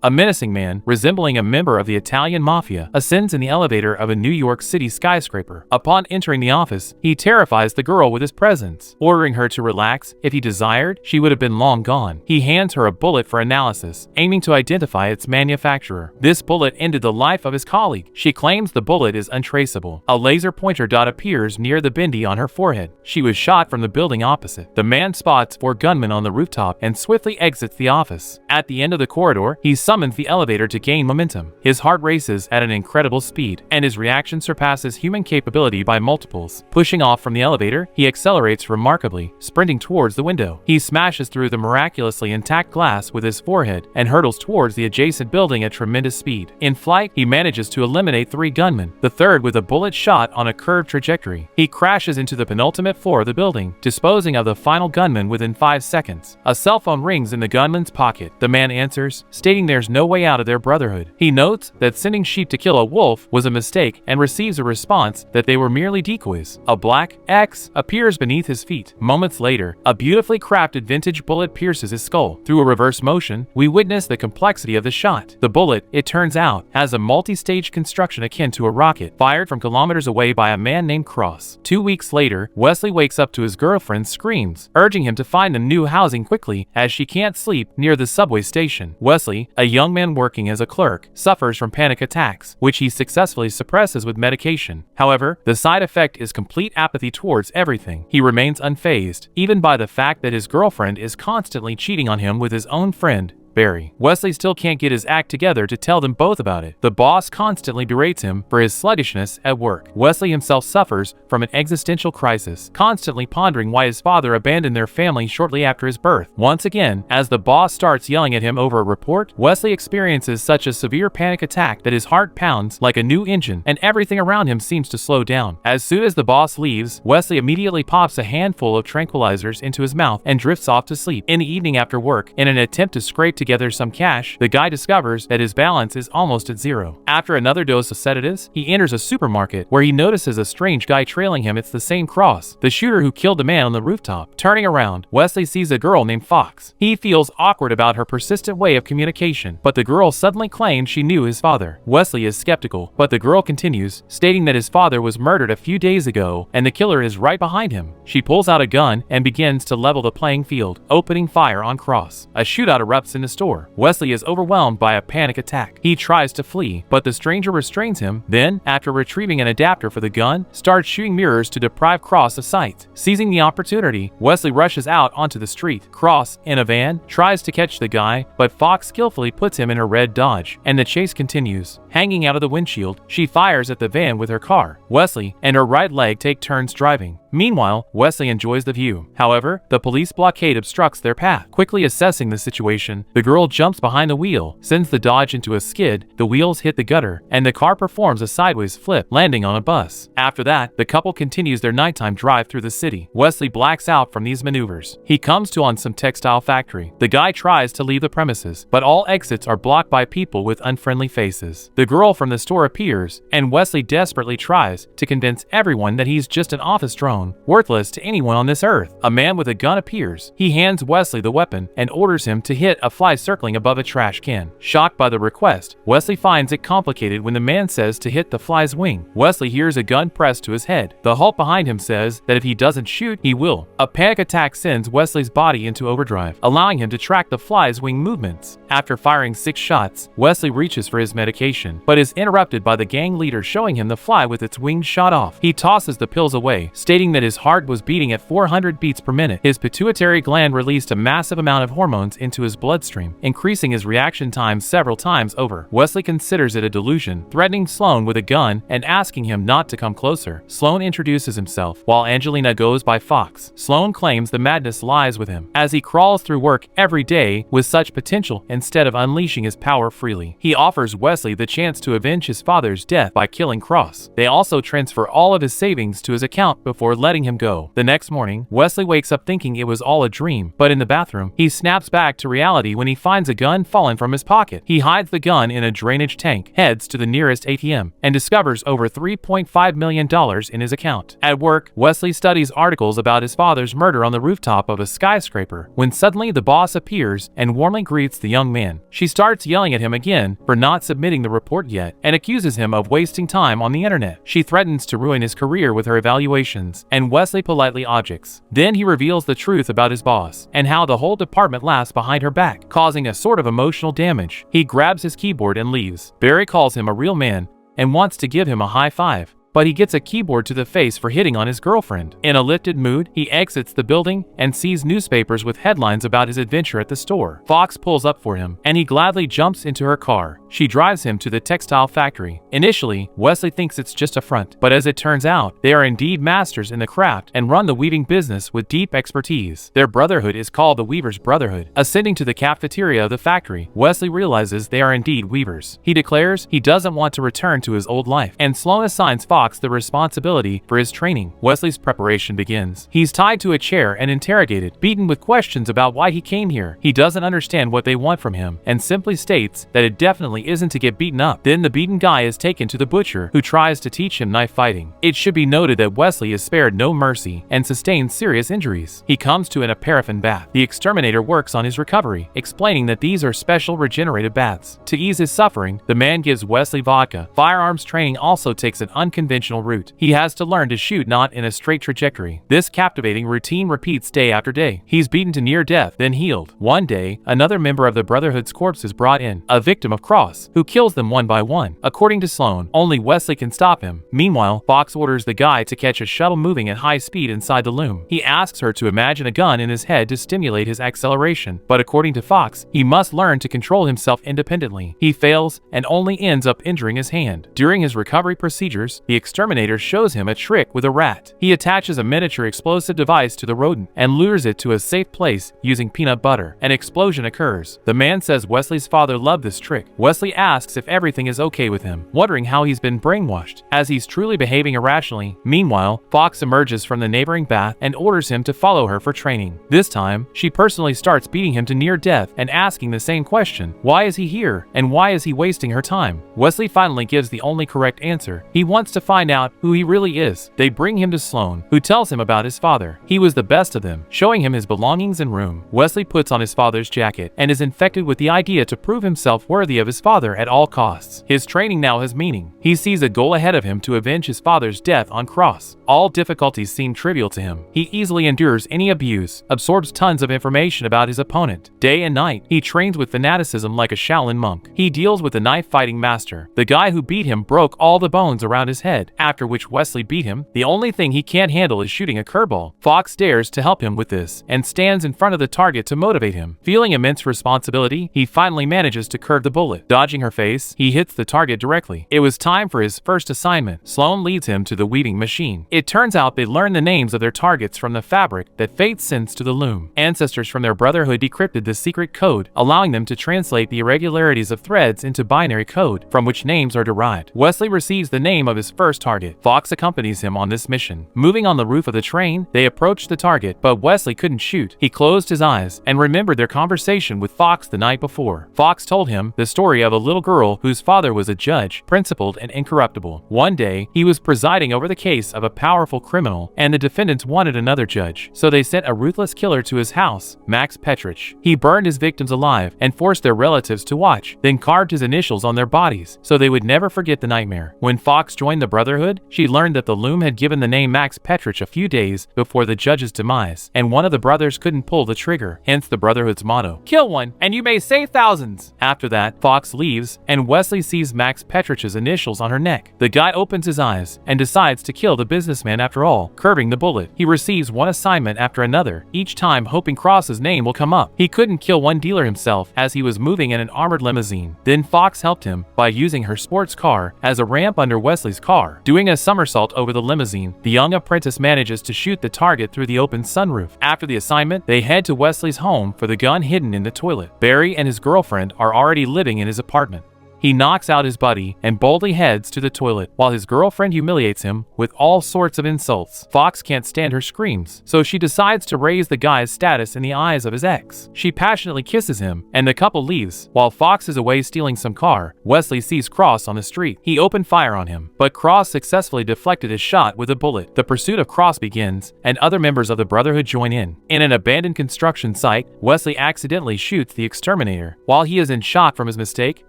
A menacing man, resembling a member of the Italian mafia, ascends in the elevator of a New York City skyscraper. Upon entering the office, he terrifies the girl with his presence, ordering her to relax. If he desired, she would have been long gone. He hands her a bullet for analysis, aiming to identify its manufacturer. This bullet ended the life of his colleague. She claims the bullet is untraceable. A laser pointer dot appears near the bindi on her forehead. She was shot from the building opposite. The man spots 4 gunmen on the rooftop and swiftly exits the office. At the end of the corridor, he summons the elevator to gain momentum. His heart races at an incredible speed, and his reaction surpasses human capability by multiples. Pushing off from the elevator, he accelerates remarkably, sprinting towards the window. He smashes through the miraculously intact glass with his forehead and hurtles towards the adjacent building at tremendous speed. In flight, he manages to eliminate 3 gunmen, the third with a bullet shot on a curved trajectory. He crashes into the penultimate floor of the building, disposing of the final gunman within 5 seconds. A cell phone rings in the gunman's pocket. The man answers, stating there's no way out of their brotherhood. He notes that sending sheep to kill a wolf was a mistake and receives a response that they were merely decoys. A black X appears beneath his feet. Moments later, a beautifully crafted vintage bullet pierces his skull. Through a reverse motion, we witness the complexity of the shot. The bullet, it turns out, has a multi-stage construction akin to a rocket, fired from kilometers away by a man named Cross. 2 weeks later, Wesley wakes up to his girlfriend's screams, urging him to find a new housing quickly as she can't sleep near the subway station. Wesley, a young man working as a clerk, suffers from panic attacks, which he successfully suppresses with medication. However, the side effect is complete apathy towards everything. He remains unfazed, even by the fact that his girlfriend is constantly cheating on him with his own friend, Barry. Wesley still can't get his act together to tell them both about it. The boss constantly berates him for his sluggishness at work. Wesley himself suffers from an existential crisis, constantly pondering why his father abandoned their family shortly after his birth. Once again, as the boss starts yelling at him over a report, Wesley experiences such a severe panic attack that his heart pounds like a new engine and everything around him seems to slow down. As soon as the boss leaves, Wesley immediately pops a handful of tranquilizers into his mouth and drifts off to sleep. In the evening after work, in an attempt to scrape together some cash, the guy discovers that his balance is almost at zero. After another dose of sedatives, he enters a supermarket where he notices a strange guy trailing him. It's the same Cross, the shooter who killed the man on the rooftop. Turning around, Wesley sees a girl named Fox. He feels awkward about her persistent way of communication, but the girl suddenly claims she knew his father. Wesley is skeptical, but the girl continues, stating that his father was murdered a few days ago and the killer is right behind him. She pulls out a gun and begins to level the playing field, opening fire on Cross. A shootout erupts in the store. Wesley is overwhelmed by a panic attack. He tries to flee, but the stranger restrains him. Then, after retrieving an adapter for the gun, starts shooting mirrors to deprive Cross of sight. Seizing the opportunity, Wesley rushes out onto the street. Cross, in a van, tries to catch the guy, but Fox skillfully puts him in her red Dodge, and the chase continues. Hanging out of the windshield, she fires at the van with her car. Wesley and her right leg take turns driving. Meanwhile, Wesley enjoys the view. However, the police blockade obstructs their path. Quickly assessing the situation, the girl jumps behind the wheel, sends the Dodge into a skid, the wheels hit the gutter, and the car performs a sideways flip, landing on a bus. After that, the couple continues their nighttime drive through the city. Wesley blacks out from these maneuvers. He comes on some textile factory. The guy tries to leave the premises, but all exits are blocked by people with unfriendly faces. The girl from the store appears, and Wesley desperately tries to convince everyone that he's just an office drone, worthless to anyone on this earth. A man with a gun appears. He hands Wesley the weapon and orders him to hit a fly circling above a trash can. Shocked by the request, Wesley finds it complicated when the man says to hit the fly's wing. Wesley hears a gun pressed to his head. The Hulk behind him says that if he doesn't shoot, he will. A panic attack sends Wesley's body into overdrive, allowing him to track the fly's wing movements. After firing 6 shots, Wesley reaches for his medication, but is interrupted by the gang leader showing him the fly with its wings shot off. He tosses the pills away, stating that his heart was beating at 400 beats per minute. His pituitary gland released a massive amount of hormones into his bloodstream, increasing his reaction time several times over. Wesley considers it a delusion, threatening Sloan with a gun and asking him not to come closer. Sloan introduces himself, while Angelina goes by Fox. Sloan claims the madness lies with him, as he crawls through work every day with such potential instead of unleashing his power freely. He offers Wesley the chance to avenge his father's death by killing Cross. They also transfer all of his savings to his account before letting him go. The next morning, Wesley wakes up thinking it was all a dream, but in the bathroom, he snaps back to reality when he he finds a gun fallen from his pocket. He hides the gun in a drainage tank, heads to the nearest ATM, and discovers over $3.5 million in his account. At work, Wesley studies articles about his father's murder on the rooftop of a skyscraper when suddenly the boss appears and warmly greets the young man. She starts yelling at him again for not submitting the report yet and accuses him of wasting time on the internet. She threatens to ruin his career with her evaluations, and Wesley politely objects. Then he reveals the truth about his boss and how the whole department laughs behind her back, causing a sort of emotional damage. He grabs his keyboard and leaves. Barry calls him a real man and wants to give him a high five, but he gets a keyboard to the face for hitting on his girlfriend. In a lifted mood, he exits the building and sees newspapers with headlines about his adventure at the store. Fox pulls up for him, and he gladly jumps into her car. She drives him to the textile factory. Initially, Wesley thinks it's just a front, but as it turns out, they are indeed masters in the craft and run the weaving business with deep expertise. Their brotherhood is called the Weavers' Brotherhood. Ascending to the cafeteria of the factory, Wesley realizes they are indeed weavers. He declares he doesn't want to return to his old life, and Sloan assigns Fox the responsibility for his training. Wesley's preparation begins. He's tied to a chair and interrogated, beaten with questions about why he came here. He doesn't understand what they want from him, and simply states that it definitely isn't to get beaten up. Then the beaten guy is taken to the butcher, who tries to teach him knife fighting. It should be noted that Wesley is spared no mercy and sustains serious injuries. He comes to a paraffin bath. The exterminator works on his recovery, explaining that these are special regenerative baths. To ease his suffering, the man gives Wesley vodka. Firearms training also takes an unconventional route. He has to learn to shoot not in a straight trajectory. This captivating routine repeats day after day. He's beaten to near death, then healed. One day, another member of the Brotherhood's corpse is brought in, a victim of Cross, who kills them one by one. According to Sloan, only Wesley can stop him. Meanwhile, Fox orders the guy to catch a shuttle moving at high speed inside the loom. He asks her to imagine a gun in his head to stimulate his acceleration, but according to Fox, he must learn to control himself independently. He fails and only ends up injuring his hand. During his recovery procedures, the exterminator shows him a trick with a rat. He attaches a miniature explosive device to the rodent and lures it to a safe place using peanut butter. An explosion occurs. The man says Wesley's father loved this trick. Wesley asks if everything is okay with him, wondering how he's been brainwashed, as he's truly behaving irrationally. Meanwhile, Fox emerges from the neighboring bath and orders him to follow her for training. This time, she personally starts beating him to near death and asking the same question: why is he here, and why is he wasting her time? Wesley finally gives the only correct answer. He wants to find out who he really is. They bring him to Sloan, who tells him about his father. He was the best of them, showing him his belongings and room. Wesley puts on his father's jacket and is infected with the idea to prove himself worthy of his father at all costs. His training now has meaning. He sees a goal ahead of him to avenge his father's death on Cross. All difficulties seem trivial to him. He easily endures any abuse, absorbs tons of information about his opponent. Day and night, he trains with fanaticism like a Shaolin monk. He deals with the knife-fighting master. The guy who beat him broke all the bones around his head, after which Wesley beat him. The only thing he can't handle is shooting a curveball. Fox dares to help him with this, and stands in front of the target to motivate him. Feeling immense responsibility, he finally manages to curve the bullet. Dodging her face, he hits the target directly. It was time for his first assignment. Sloan leads him to the weaving machine. It turns out they learn the names of their targets from the fabric that fate sends to the loom. Ancestors from their brotherhood decrypted the secret code, allowing them to translate the irregularities of threads into binary code, from which names are derived. Wesley receives the name of his first target. Fox accompanies him on this mission. Moving on the roof of the train, they approach the target, but Wesley couldn't shoot. He closed his eyes and remembered their conversation with Fox the night before. Fox told him the story of a little girl whose father was a judge, principled and incorruptible. One day, he was presiding over the case of a powerful criminal, and the defendants wanted another judge, so they sent a ruthless killer to his house, Max Petrich. He burned his victims alive and forced their relatives to watch, then carved his initials on their bodies so they would never forget the nightmare. When Fox joined the Brotherhood, she learned that the loom had given the name Max Petrich a few days before the judge's demise, and one of the brothers couldn't pull the trigger, hence the Brotherhood's motto: kill one, and you may save thousands. After that, Fox leaves, and Wesley sees Max Petrich's initials on her neck. The guy opens his eyes and decides to kill the businessman after all, curving the bullet. He receives one assignment after another, each time hoping Cross's name will come up. He couldn't kill one dealer himself as he was moving in an armored limousine. Then Fox helped him by using her sports car as a ramp under Wesley's car. Doing a somersault over the limousine, the young apprentice manages to shoot the target through the open sunroof. After the assignment, they head to Wesley's home for the gun hidden in the toilet. Barry and his girlfriend are already living in his apartment. He knocks out his buddy and boldly heads to the toilet, while his girlfriend humiliates him with all sorts of insults. Fox can't stand her screams, so she decides to raise the guy's status in the eyes of his ex. She passionately kisses him, and the couple leaves. While Fox is away stealing some car, Wesley sees Cross on the street. He opened fire on him, but Cross successfully deflected his shot with a bullet. The pursuit of Cross begins, and other members of the Brotherhood join in. In an abandoned construction site, Wesley accidentally shoots the exterminator. While he is in shock from his mistake,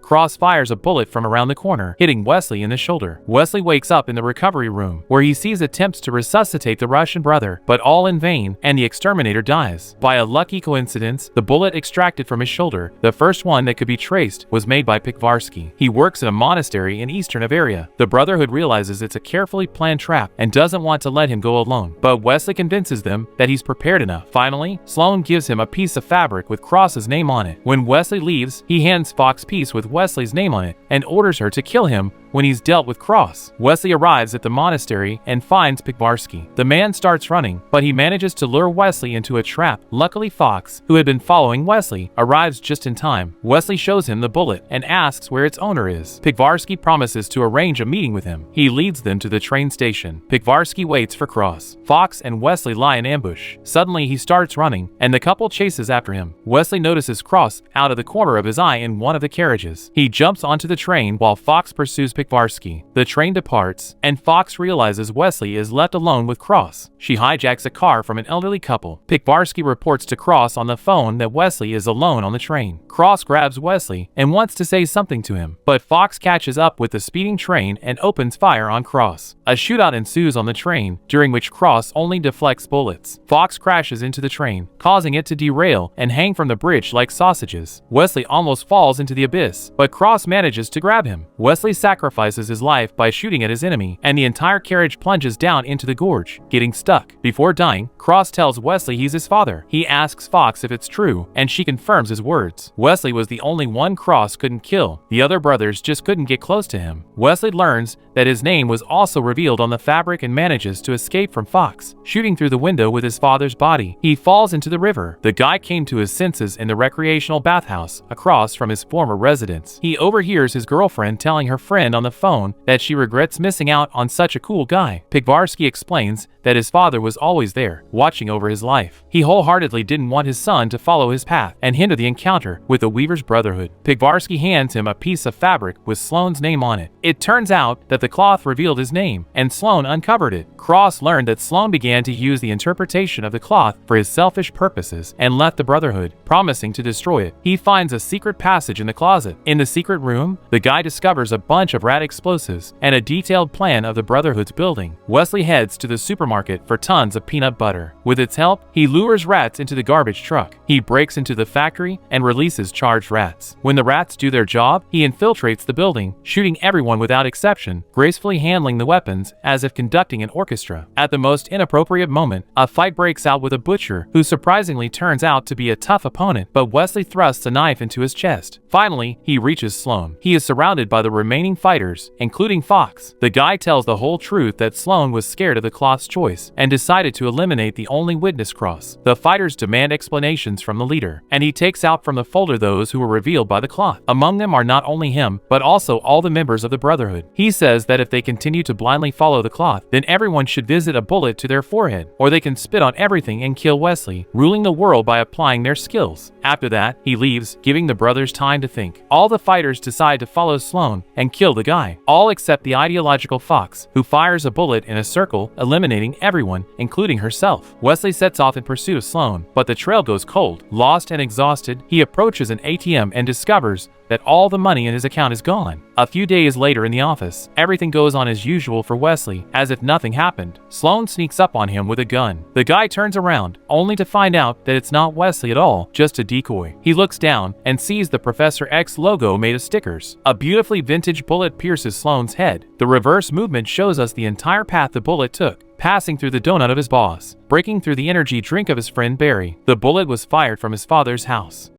Cross fires a bullet from around the corner, hitting Wesley in the shoulder. Wesley wakes up in the recovery room, where he sees attempts to resuscitate the Russian brother, but all in vain, and the exterminator dies. By a lucky coincidence, the bullet extracted from his shoulder, the first one that could be traced, was made by Pikvarsky. He works in a monastery in eastern Bavaria. The Brotherhood realizes it's a carefully planned trap and doesn't want to let him go alone, but Wesley convinces them that he's prepared enough. Finally, Sloan gives him a piece of fabric with Cross's name on it. When Wesley leaves, he hands Fox a piece with Wesley's name on it and orders her to kill him when he's dealt with Cross. Wesley arrives at the monastery and finds Pikvarsky. The man starts running, but he manages to lure Wesley into a trap. Luckily, Fox, who had been following Wesley, arrives just in time. Wesley shows him the bullet and asks where its owner is. Pikvarsky promises to arrange a meeting with him. He leads them to the train station. Pikvarsky waits for Cross. Fox and Wesley lie in ambush. Suddenly, he starts running, and the couple chases after him. Wesley notices Cross out of the corner of his eye in one of the carriages. He jumps onto the train while Fox pursues Pikvarsky. The train departs, and Fox realizes Wesley is left alone with Cross. She hijacks a car from an elderly couple. Pikvarsky reports to Cross on the phone that Wesley is alone on the train. Cross grabs Wesley and wants to say something to him, but Fox catches up with the speeding train and opens fire on Cross. A shootout ensues on the train, during which Cross only deflects bullets. Fox crashes into the train, causing it to derail and hang from the bridge like sausages. Wesley almost falls into the abyss, but Cross manages to grab him. Wesley sacrifices his life by shooting at his enemy, and the entire carriage plunges down into the gorge, getting stuck. Before dying, Cross tells Wesley he's his father. He asks Fox if it's true, and she confirms his words. Wesley was the only one Cross couldn't kill. The other brothers just couldn't get close to him. Wesley learns that his name was also revealed on the fabric and manages to escape from Fox, shooting through the window with his father's body. He falls into the river. The guy came to his senses in the recreational bathhouse across from his former residence. He overhears his girlfriend telling her friend on the phone that she regrets missing out on such a cool guy. Pikvarsky explains that his father was always there, watching over his life. He wholeheartedly didn't want his son to follow his path and hinder the encounter with the Weaver's Brotherhood. Pikvarsky hands him a piece of fabric with Sloan's name on it. It turns out that the cloth revealed his name, and Sloan uncovered it. Cross learned that Sloan began to use the interpretation of the cloth for his selfish purposes and left the Brotherhood, promising to destroy it. He finds a secret passage in the closet. In the secret room, the guy discovers a bunch of rat explosives and a detailed plan of the Brotherhood's building. Wesley heads to the supermarket for tons of peanut butter. With its help, he lures rats into the garbage truck. He breaks into the factory and releases charged rats. When the rats do their job, he infiltrates the building, shooting everyone without exception, gracefully handling the weapons as if conducting an orchestra. At the most inappropriate moment, a fight breaks out with a butcher, who surprisingly turns out to be a tough opponent, but Wesley thrusts a knife into his chest. Finally, he reaches Sloan. He is surrounded by the remaining fighters, including Fox. The guy tells the whole truth that Sloan was scared of the cloth's choice and decided to eliminate the only witness, Cross. The fighters demand explanations from the leader, and he takes out from the folder those who were revealed by the cloth. Among them are not only him, but also all the members of the Brotherhood. He says that if they continue to blindly follow the cloth, then everyone should visit a bullet to their forehead, or they can spit on everything and kill Wesley, ruling the world by applying their skills. After that, he leaves, giving the brothers time to think. All the fighters decide to follow Sloan and kill the guy, all except the ideological Fox, who fires a bullet in a circle, eliminating everyone, including herself. Wesley sets off in pursuit of Sloan, but the trail goes cold. Lost and exhausted, he approaches an ATM and discovers that all the money in his account is gone. A few days later in the office, everything goes on as usual for Wesley, as if nothing happened. Sloan sneaks up on him with a gun. The guy turns around, only to find out that it's not Wesley at all, just a decoy. He looks down and sees the Professor X logo made of stickers. A beautifully vintage bullet pierces Sloan's head. The reverse movement shows us the entire path the bullet took, passing through the donut of his boss, breaking through the energy drink of his friend Barry. The bullet was fired from his father's house.